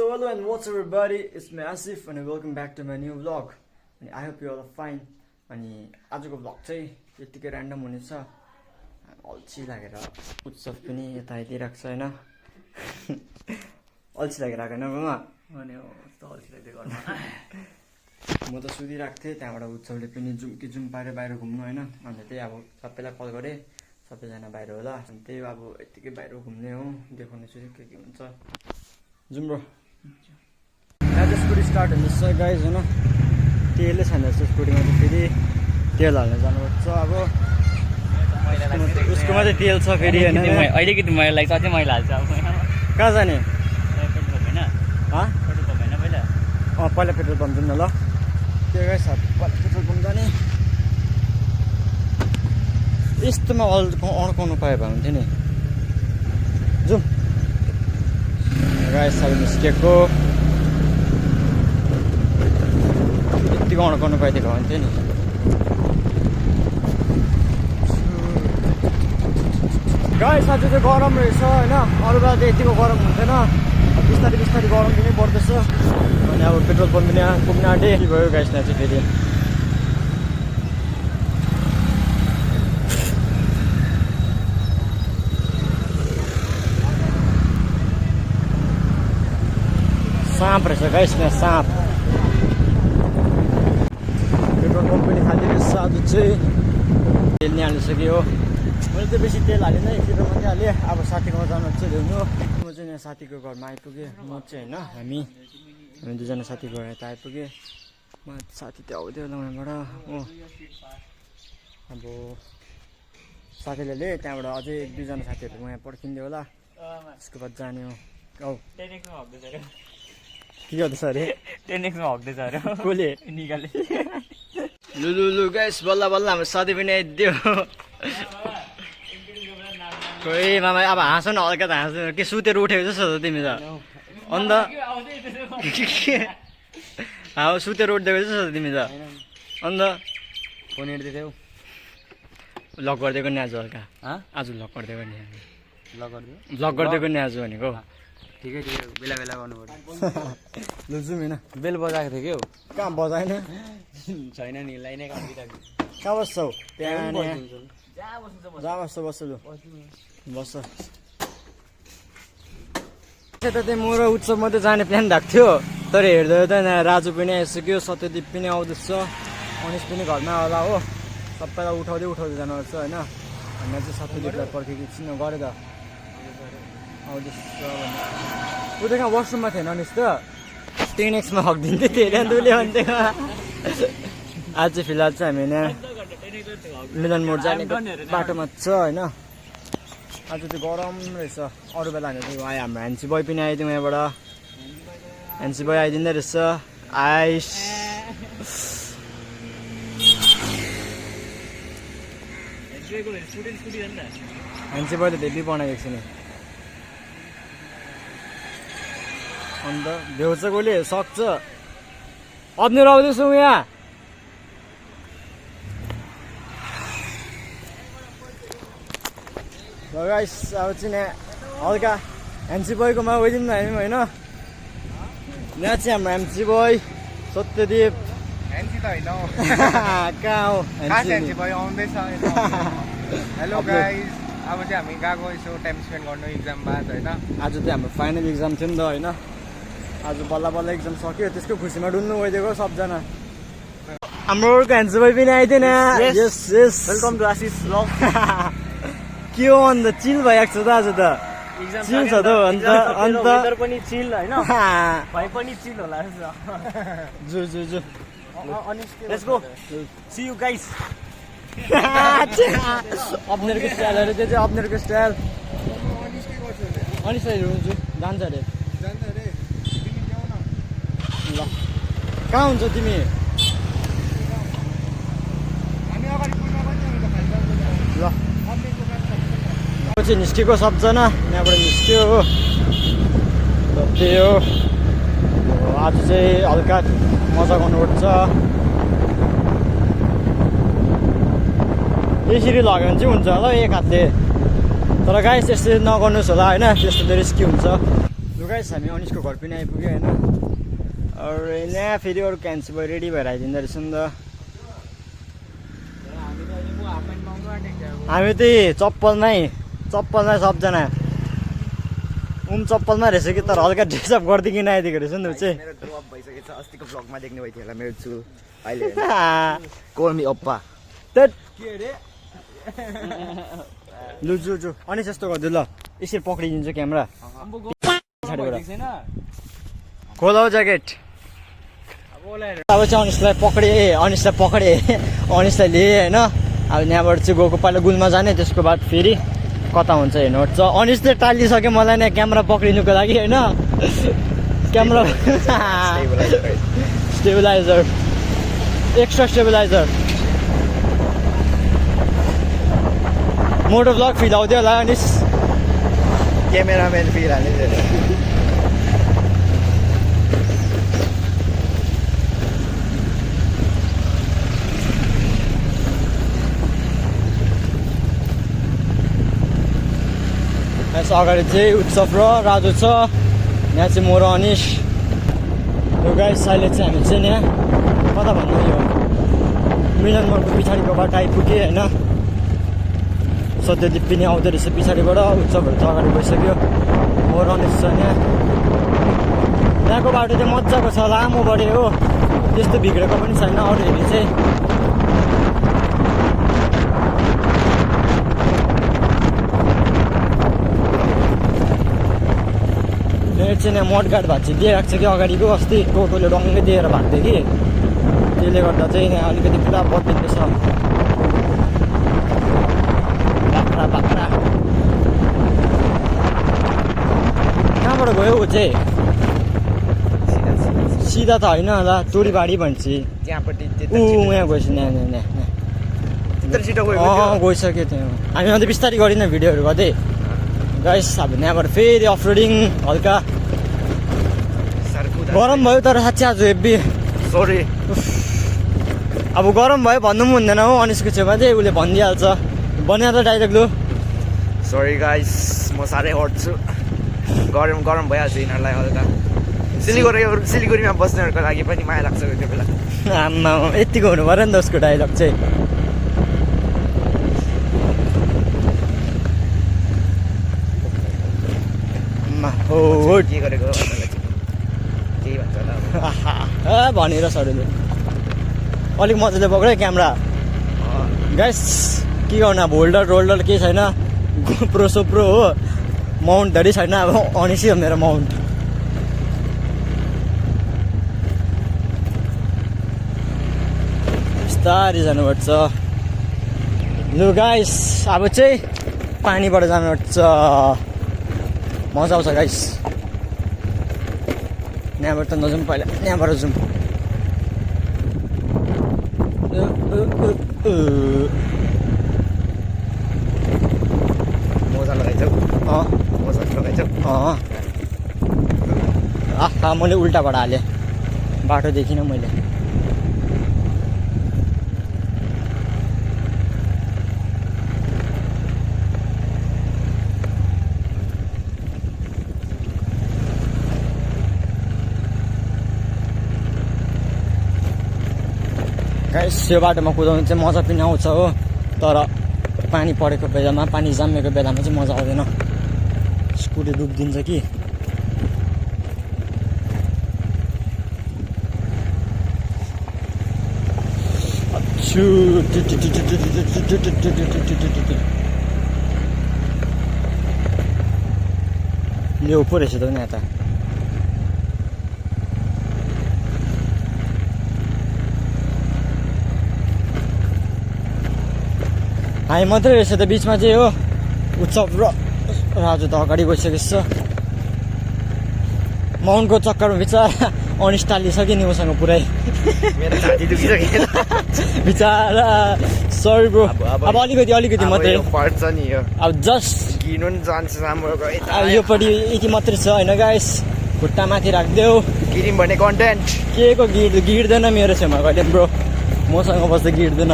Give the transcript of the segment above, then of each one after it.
So hello and what's up everybody, it's me Asif and welcome back to my new vlog. And I hope you all are fine. अनि आजको vlog चाहिँ यतिकै random हुनेछ. अल्छी लागेर उत्सव पनि यता आइदिरहेको छ हैन. अल्छी लागेर आएको हैन ममा. अनि यस्तो अल्छी लाग्दै घरमा. म त सुतिरहेको थिएँ, त्यहाँबाट उत्सवले पनि जुम पारे बाहिर घुम्नु हैन. अनि त्यही अब सबैलाई कल गरे, सबैजना बाहिर होला. अनि त्यही अब यतिकै बाहिर घुम्ने हो, देखाउने छु के हुन्छ. Zoom bro. आज स्कुटी स्टार्ट हुँदैछ गाइज हैन. तेलै छैन स्कुटीमा चाहिँ फेरि तेल हाल्न जानुपर्छ. अब उसकोमा चाहिँ तेल छ फेरि हैन. अहिलेको मैले लाग्छ अझै मैले हाल्छ अब. कहाँ जाने? पेट्रोल पम्प हैन? पेट्रोल पम्प हैन पहिला? पहिला पेट्रोल पम्प जाउँ न ल. त्यो गाइस पहिला पेट्रोल पम्प जाने. यस्तोमा अड्काउनु पाए भए हुन्थ्यो नि. जाउँ गाइस. अब निस्केको यतिको अड्काउनु पाइदिएको हुन्थ्यो नि. गाइस आज चाहिँ गरम रहेछ होइन. अरू बेला चाहिँ यतिको गरम हुन्थेन. बिस्तारै बिस्तारै गरम पनि बढ्दैछ. अनि अब पेट्रोल पम्प पनि पुग्न आँटे भयो गाइस. यहाँ चाहिँ फेरि साँप रहेछ गाइस. यहाँ साँप. पेट्रोल पम्प पनि खाली रहेछ आज चाहिँ. तेल नि हालिसक्यो. मैले चाहिँ बेसी तेल हालेन, 1 लिटर मात्रै हालेँ. अब साथीकोमा जानु चाहिँ ल्याउनु. म चाहिँ यहाँ साथीको घरमा आइपुगेँ. म चाहिँ होइन, हामी दुईजना साथीको घर यता आइपुगेँ. म साथी त्यो आउँदै होला उहाँबाट हो. अब साथीले ल्याए, त्यहाँबाट अझै 1-2जना साथीहरू म यहाँ पर्खिँदै होला. त्यसको बाद जाने हो. औ के गर्दैछ अरे? 10x मा हग्दैछ अरे. कसले निकाले? लु गाइस, बल्ल बल्ल हाम्रो साथी पनि आइदियो. खोइ मामा अब हाँस न हल्का त हाँस. के सुतेर उठेको जस्तो छ तिमी त. अन्त अब सुतेर उठिदिएको जस्तो छ तिमी त. अन्त फोन हेर्दै थियौ? लक गरिदिएको नि आज हल्का. आज लक गरिदिएको नि. लक गरिदिएको नि आज भनेको. ठिकै बेला बेला गर्नु पर्छ. लु जाउँ होइन. बेल बजाएको थियो के हो? कहाँ बजाएन? छैन नि, लाइनै काम बिताएको. कहाँ बस्छौ? त्यहाँ जहाँ बस्नु जहाँ बस्छ लु बस्छ. त्यता चाहिँ म र उत्सव मात्रै जाने प्लान भएको थियो. तर हेर्दा त राजु पनि आइसक्यो, सत्यदीप पनि आउँदैछ, अनिस पनि घरमा होला हो. सबैलाई उठाउँदै जानुपर्छ होइन. हामी चाहिँ सत्यदीपलाई पर्खेको एकछिन गरेँ त आउँदैछ भने. ऊ त कहाँ वासरुममा थिएन अनिस त. 10x मा हगिदिन्थ्यो धेरै दुले भन्थ्यो. आज चाहिँ फिलहाल चाहिँ हामी यहाँ मिलन मोड जाने बाटोमा छ होइन. आज चाहिँ गरम रहेछ. अरू बेला हामी चाहिँ आयो, हाम्रो ह्यान्सी बोय पनि आइदिउँ यहाँबाट. ह्यान्सी बोय आइदिँदै रहेछ. आइस ह्यान्सी बोयले धेरै बनाएको छ नि. अन्त भ्याउँछ कसले सक्छ. अब्नेर आउँदैछौँ यहाँ. गाइस अब चाहिँ यहाँ हल्का ह्यान्सी बोयकोमा गइदिउँ न हामी होइन. यहाँ चाहिँ हाम्रो ह्यान्सी बोय सत्यदीप. ह्यान्सी त होइन कहाँ हो ह्यान्सी बोय आउँदैछ. हेलो गाइस, अब चाहिँ हामी गएको यसो टाइम स्पेन्ड गर्नु एक्जाम बाद होइन. आज चाहिँ हाम्रो फाइनल एक्जाम थियो नि त होइन. आज बल्ल बल्ल एक्जाम सक्यो. त्यसको खुसीमा डुल्नु गइदिएको सबजना. हाम्रो ह्यान्सी बोय पनि आइदिएन. यस यस वेलकम टु आशिष ब्लग. के हो अन्त चिल भइरहेको छ त आज त. चिल छ त अन्त पनि चिल होइन, भाइ पनि चिल होला. जु let's go, see you guys. अप्नेरको स्टाइल अरे त्यो चाहिँ अप्नेरको स्टाइल. अनि सही हुन्छु जान्छ अरे. ल कहाँ हुन्छ तिमी? ल चाहिँ निस्केको सबजना यहाँबाट निस्क्यो हो. त्यही हो. आज चाहिँ हल्का मजा गर्नुपर्छ. यसरी लग्यो भने चाहिँ हुन्छ होला एक हातले. तर गाइस त्यस्तो नगर्नुहोस् होला होइन. त्यस्तो त रिस्की हुन्छ. गाइस हामी अनिसको घर पनि आइपुग्यो होइन अरू यहाँ फेरि अरू क्यान्सल भयो रेडी भएर आइदिँदो रहेछ नि त हामी त्यही चप्पलमै सबजना चप्पलमा रहेछ कि तर हल्का ड्रेसअप गरिदिकन आइदिएको रहेछ नि ऊ चाहिँ मेरो ड्रप भइसकेको छ अस्तिको ब्लगमा देख्ने भयो थियो होला मेरो चुल अहिले कल मी अप्पा त्यट लु जु अनिस यस्तो गरिदियो ल यसरी पक्रिदिन्छु क्यामेरा खोल हौ ज्याकेट अब चाहिँ अनिसलाई पक्रे अनिसलाई लिएँ होइन अब यहाँबाट चाहिँ गएको पहिला गुल्मा जाने त्यसको बाद फेरि कता हुन्छ हेर्नुपर्छ अनिस चाहिँ टालिसक्यो मलाई नै क्यामेरा पक्रिनुको लागि होइन क्यामेरा स्टेबिलाइजर एक्स्ट्रा स्टेबिलाइजर मोटो ब्लग फिल आउँथ्यो होला अनिस क्यामेराम्यान फिल हाल्ने यस अगाडि चाहिँ उत्सव र राजु छ यहाँ चाहिँ म र अनिस यो गाइस अहिले चाहिँ हामी चाहिँ यहाँ कता भन्नु यो मिलन मोडको पछाडिको बाटो आइपुग्यो होइन सत्यदीप पनि आउँदो रहेछ पछाडिबाट उत्सवहरू चाहिँ अगाडि गइसक्यो म र अनिस छ यहाँको बाटो चाहिँ मजाको छ लामो बढ्यो हो त्यस्तो बिग्रेको पनि छैन अरू हेरी चाहिँ चाहिँ यहाँ मडगाड भएको चाहिँ दिइरहेको छ कि अगाडिको अस्ति टोटोले डङ्गै दिएर भएको थियो कि त्यसले गर्दा चाहिँ यहाँ अलिकति पुरा बद्लिँदैछ बाख्रा कहाँबाट गयो ऊ चाहिँ सिधा त होइन होला तोरीबारी भन्छ त्यहाँपट्टि ऊ यहाँ गएछ यहाँ गइसक्यो त्यहाँ हामी अन्त बिस्तारै गरिनँ भिडियोहरू गर्दै गाइस अब यहाँबाट फेरि अफरोडिङ हल्का गरम भयो तर साँच्चै आज हेब्बी सरी अब गरम भयो भन्नु पनि हुँदैन हो अनिसको छेउमा चाहिँ उसले भनिदिइहाल्छ बनिया त डाइरेक्ट लु सरी गाइस म साह्रै हट छु गरम भइहाल्छ यिनीहरूलाई हल्का सिलिगुडीमा बस्नेहरूको लागि पनि माया लाग्छ त्यो बेला आम्मा यतिको हुनु पऱ्यो नि त उसको डाइलग चाहिँ हो के गरेको केही भन्छ होला भनेर सरले अलिक मजाले पक्रे क्यामेरा गाइस के गर्नु अब होल्डर केही छैन गोप्रो सोप्रो हो माउन्टधरि छैन अब अनिसै हो मेरो माउन्ट बिस्तारै जानुपर्छ लु गाइस अब चाहिँ पानीबाट जानुपर्छ मजा आउँछ गाइस यहाँबाट त नजाउँ पहिला यहाँबाट जाउँ मोजा लगाइछौ आहा मैले उल्टाबाट हालेँ बाटो देखिनँ मैले गाइस यो बाटोमा कुदाउनु चाहिँ मजा पनि आउँछ हो तर पानी परेको बेलामा पानी जमेको बेलामा चाहिँ मजा आउँदैन स्कुटी डुबिदिन्छ कि यो पो रहेछ त यहाँ त हामी मात्रै रहेछ त बिचमा चाहिँ हो उत्सव र राजु त अगाडि गइसकेको छ माउन्टको चक्करमा बिचरा अनिस टालिसक्यो नि उसँग पुरै मेरो छाती दुखिसक्यो बिचरा सरी ब्रो अब अलिकति मात्रै पर्छ नि यो अब जस्ट गिर्नु नि जान्छ राम्रो अब योपट्टि यति मात्रै छ होइन गाइस खुट्टा माथि राखिदेऊ गिरिम भन्ने कन्टेन्ट के को गिर्दैन मेरो छेउमा कहिले ब्रो मसँग बस्दा गिर्दैन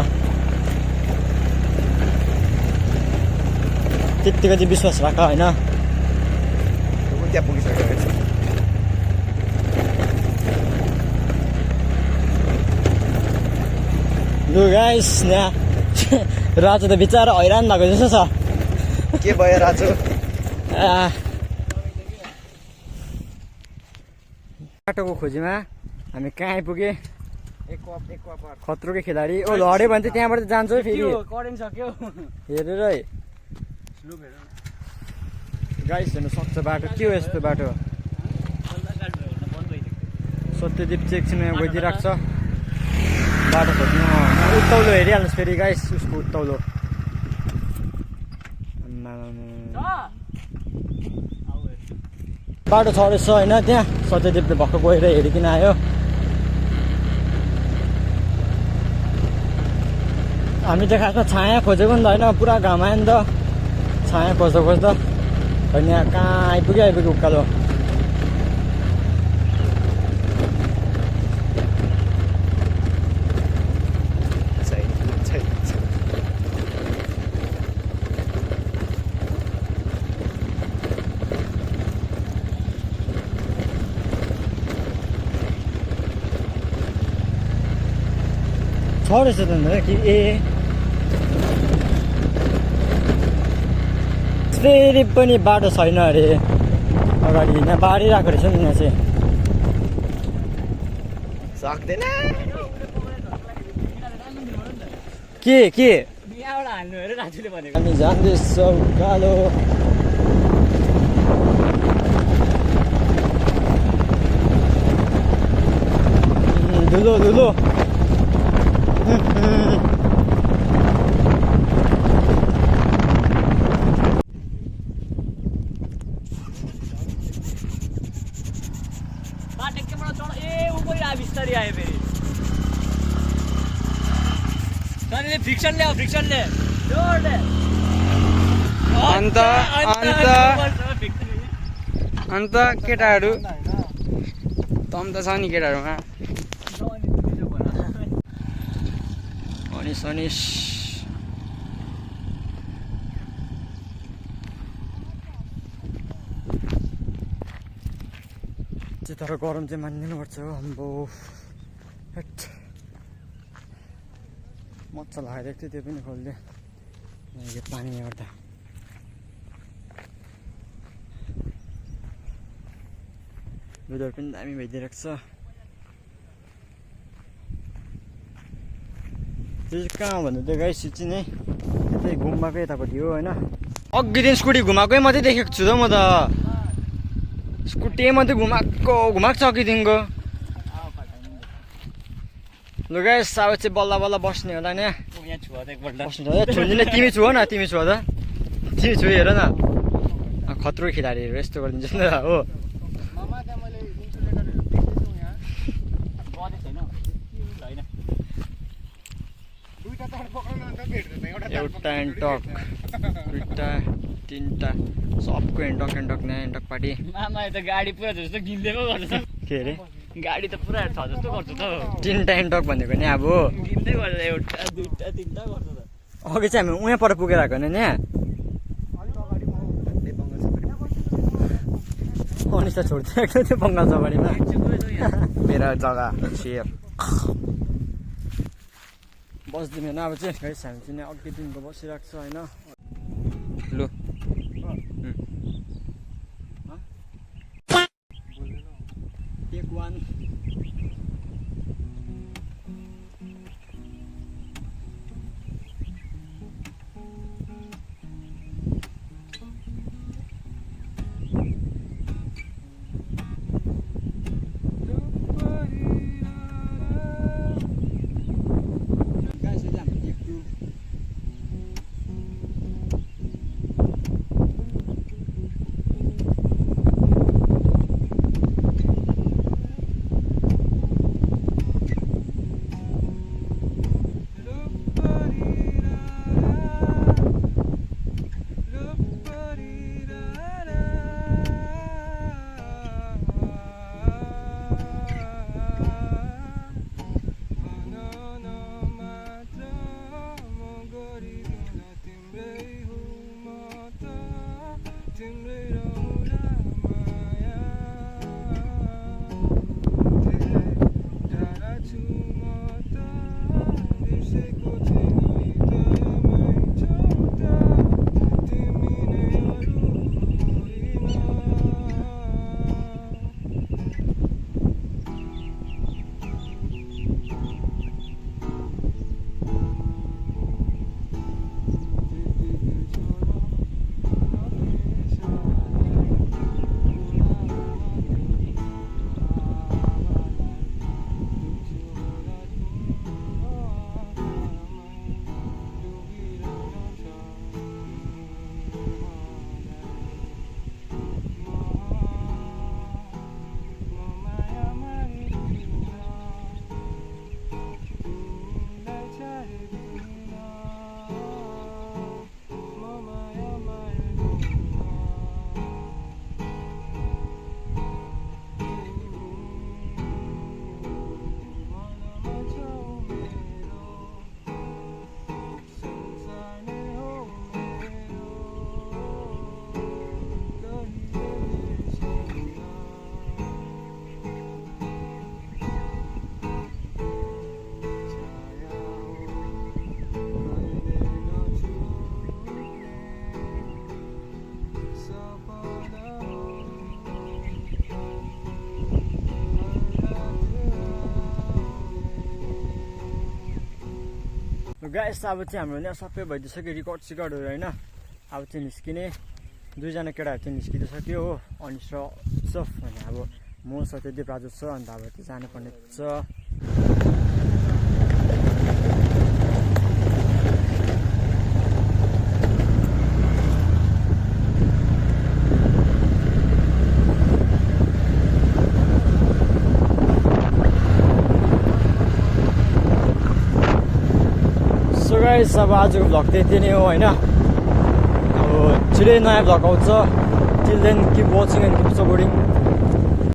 त्यत्तिको चाहिँ विश्वास राख होइन त्यहाँ पुगिसक्यो लु गाइस यहाँ राजु त बिचरा हैरान भएको जस्तो छ के भयो राजु बाटोको खोजीमा हामी कहाँ आइपुगे खत्रोकै खेलाडी ओ लड्यो भने चाहिँ त्यहाँबाट जान्छ है फेरि करेन्ट सक्यो हेरेर है गाइस हेर्नु सक्छ बाटो के हो यस्तो बाटो सत्यदीप चाहिँ एकछिन यहाँ गइदिइरहेको छ बाटो खोज्नु उत्तौलो हेरिहाल्नुहोस् फेरि गाइस उसको उत्तौलो बाटो छ रहेछ होइन त्यहाँ सत्यदीपले भक्क गएर हेरिकन आयो हामी त खासमा छाया खोजेको नि त होइन पुरा घाम आयो नि त छाया खोज्दा खोज्दा होइन यहाँ कहाँ आइपुग्यो उकालो छ रहेछ त कि ए फेरि पनि बाटो छैन अरे अगाडि यहाँ बारिरहेको रहेछ नि यहाँ चाहिँ सक्दैन के यहाँबाट हाल्नु अरे राजुले भनेको हामी जाँदैछौँ कालो धुलो धुलो बिस्तारी आयो फेरि फ्रिक्सन ल्याऊ फ्रिक्सन ले अन्त केटाहरू तम त छ नि केटाहरूमा अनिस तर गरम चाहिँ मानिदिनुपर्छ अम्बो हेट मजा लगाइदिएको थियो त्यो पनि खोल्दै यो पानीले गर्दा वेदर पनि दामी भइदिइरहेको छ त्यो चाहिँ कहाँ भन्दा त्यो गाइस चाहिँ नै त्यही गुम्बाको यतापट्टि हो होइन अघि दिन स्कुटी घुमाएकै मात्रै देखेको छु त म त स्कुटी मात्रै घुमाएको छ अघिदेखिको लु गाइस अब चाहिँ बल्ल बल्ल बस्ने होला नि छोड्दिनँ तिमी छु न तिमी छु त तिमी छु हेर न खत्रो खेलाडीहरू यस्तो गरिदिन्छ नि त हो एउटा एन्टक दुईवटा तिनवटा सबको एन्टक नयाँ एन्टक पार्टी मामा त गाडी पुरा जस्तो गिन्दै पो गर्छ के अरे गाडी त पुरा छ जस्तो गर्छ त तिनवटा एन्टक भनेको नि अब गिन्दै गर्छ एउटा दुईवटा तिनवटा गर्छ त अघि चाहिँ हामी उहाँ पर पुगेर आएको होइन यहाँ अनिस त छोडिदिएको थियो बङ्गाल सवारीमा मेरो जग्गा सेयर बस्दिनँ अब चाहिँ गाइस हामी चाहिँ अघि दिनको बसिरहेको छ होइन लु टेक वान गाइस अब चाहिँ हाम्रो यहाँ सबै भइदिइसक्यो रिकर्ड सिकर्डहरू होइन। अब चाहिँ निस्किने 2जना केटाहरू चाहिँ निस्किदिइसक्यो हो। अनिस र उत्सव भने अब म सत्यदीप राजु छ अन्त अब चाहिँ जानुपर्ने छ। गाइस अब आजको भ्लग त्यति नै हो होइन। अब छिटै नयाँ भ्लग आउँछ। Till then keep watching and keep supporting.